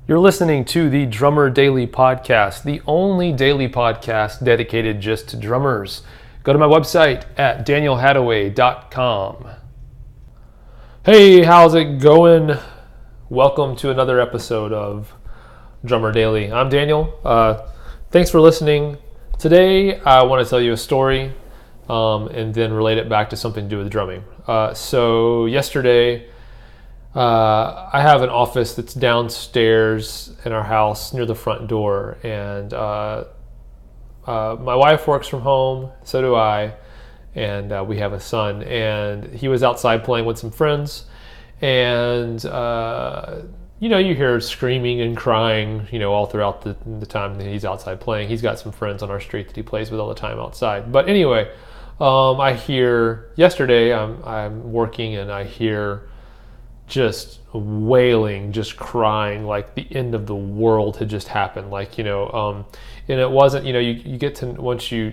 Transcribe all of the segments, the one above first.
You're listening to the Drummer Daily Podcast, the only daily podcast dedicated just to drummers. Go to my website at danielhadaway.com. Hey, how's it going? Welcome to another episode of Drummer Daily. I'm Daniel. Thanks for listening. Today, I want to tell you a story and then relate it back to something to do with drumming. So yesterday, I have an office that's downstairs in our house near the front door, and my wife works from home, so do I, and we have a son, and he was outside playing with some friends, and you hear screaming and crying, all throughout the time that he's outside playing. He's got some friends on our street that he plays with all the time outside. But anyway, I hear, yesterday I'm working and I hear just wailing, just crying, like the end of the world had just happened. And it wasn't, you get to, once you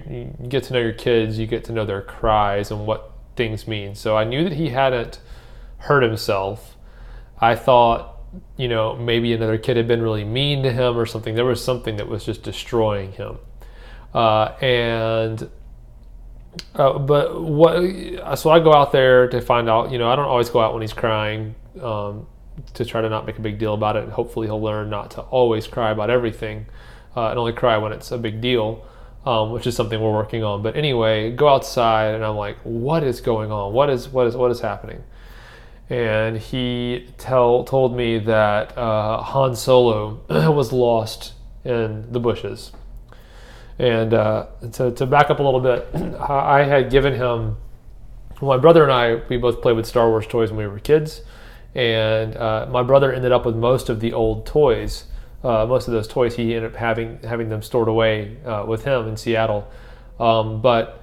get to know your kids, you get to know their cries and what things mean. So I knew that he hadn't hurt himself. I thought, maybe another kid had been really mean to him or something. There was something that was just destroying him. So I go out there to find out, I don't always go out when he's crying, to try to not make a big deal about it. And hopefully he'll learn not to always cry about everything, and only cry when it's a big deal, which is something we're working on. But anyway, go outside and I'm like, what is going on? What is happening? And he told me that Han Solo was lost in the bushes. And to back up a little bit, I had given him, my brother and I, we both played with Star Wars toys when we were kids, and my brother ended up with most of the old toys. Most of those toys he ended up having them stored away with him in Seattle. But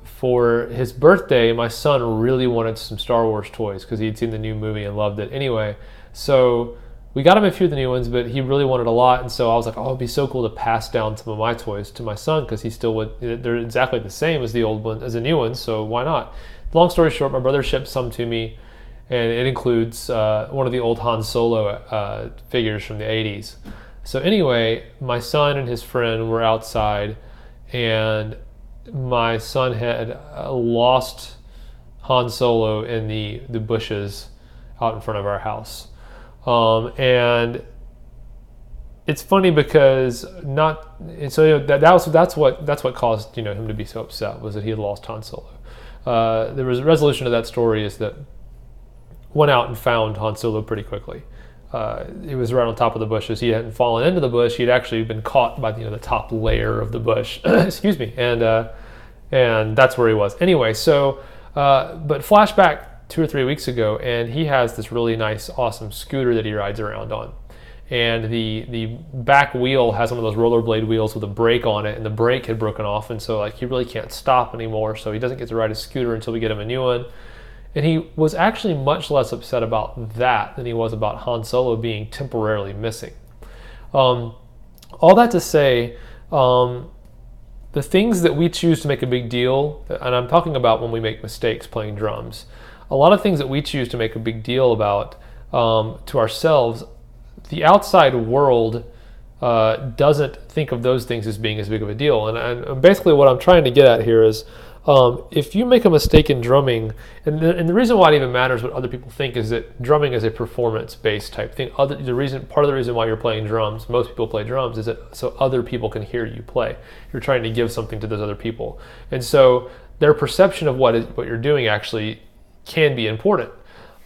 for his birthday, my son really wanted some Star Wars toys because he'd seen the new movie and loved it anyway. So we got him a few of the new ones, but he really wanted a lot, and so I was like, it'd be so cool to pass down some of my toys to my son because he still would. They're exactly the same as the old one, as the new ones, so why not? Long story short, my brother shipped some to me, and it includes one of the old Han Solo figures from the 80s. So anyway, my son and his friend were outside, and my son had lost Han Solo in the bushes out in front of our house. And it's funny because that's what caused him to be so upset, was that he had lost Han Solo. The resolution of that story is that went out and found Han Solo pretty quickly. He was right on top of the bushes. He hadn't fallen into the bush. He'd actually been caught by the top layer of the bush. Excuse me, and that's where he was. Anyway, so but flashback 2 or 3 weeks ago, and he has this really nice, awesome scooter that he rides around on. And the back wheel has one of those rollerblade wheels with a brake on it, and the brake had broken off, and so he really can't stop anymore, so he doesn't get to ride his scooter until we get him a new one. And he was actually much less upset about that than he was about Han Solo being temporarily missing. All that to say, the things that we choose to make a big deal, and I'm talking about when we make mistakes playing drums, a lot of things that we choose to make a big deal about to ourselves, the outside world doesn't think of those things as being as big of a deal. And basically what I'm trying to get at here is, if you make a mistake in drumming, and the reason why it even matters what other people think is that drumming is a performance-based type thing. Part of the reason why you're playing drums, most people play drums, is that so other people can hear you play. You're trying to give something to those other people, and so their perception of what you're doing actually can be important.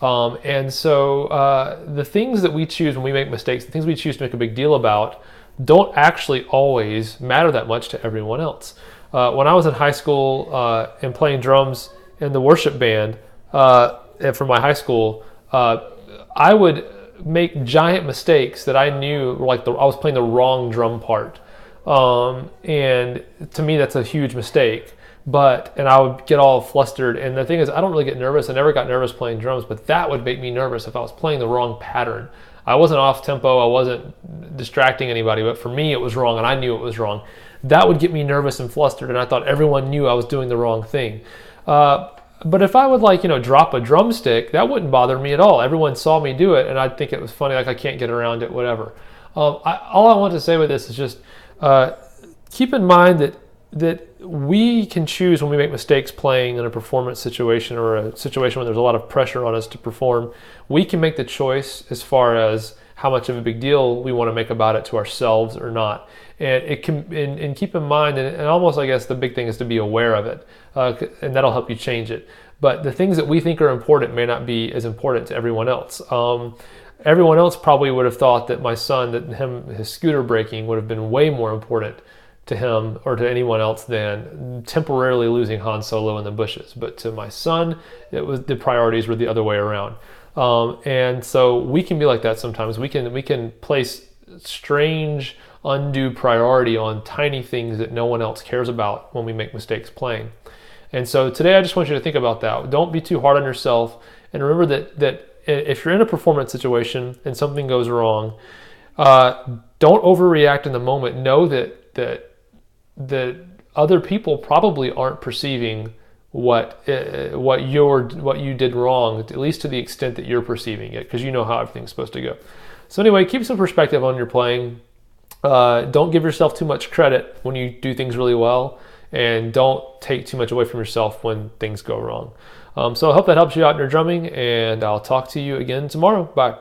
And so the things that we choose when we make mistakes, the things we choose to make a big deal about, don't actually always matter that much to everyone else. When I was in high school and playing drums in the worship band for my high school, I would make giant mistakes that I knew were I was playing the wrong drum part. And to me, that's a huge mistake. And I would get all flustered. And the thing is, I don't really get nervous. I never got nervous playing drums, but that would make me nervous if I was playing the wrong pattern. I wasn't off tempo. I wasn't distracting anybody, but for me, it was wrong, and I knew it was wrong. That would get me nervous and flustered, and I thought everyone knew I was doing the wrong thing. But if I would drop a drumstick, that wouldn't bother me at all. Everyone saw me do it, and I'd think it was funny, like I can't get around it, whatever. All I want to say with this is just keep in mind that we can choose when we make mistakes playing in a performance situation or a situation where there's a lot of pressure on us to perform. We can make the choice as far as how much of a big deal we want to make about it to ourselves or not. And it can, and keep in mind, and almost I guess the big thing is to be aware of it, and that'll help you change it. But the things that we think are important may not be as important to everyone else. Everyone else probably would have thought that my son, his scooter braking would have been way more important to him or to anyone else than temporarily losing Han Solo in the bushes. But to my son, the priorities were the other way around. And so we can be like that sometimes. We can place strange, undue priority on tiny things that no one else cares about when we make mistakes playing. And so today I just want you to think about that. Don't be too hard on yourself, and remember that if you're in a performance situation and something goes wrong, don't overreact in the moment. Know that other people probably aren't perceiving what you did wrong, at least to the extent that you're perceiving it, because you know how everything's supposed to go. So anyway, keep some perspective on your playing. Don't give yourself too much credit when you do things really well, and don't take too much away from yourself when things go wrong. So I hope that helps you out in your drumming, and I'll talk to you again tomorrow. Bye.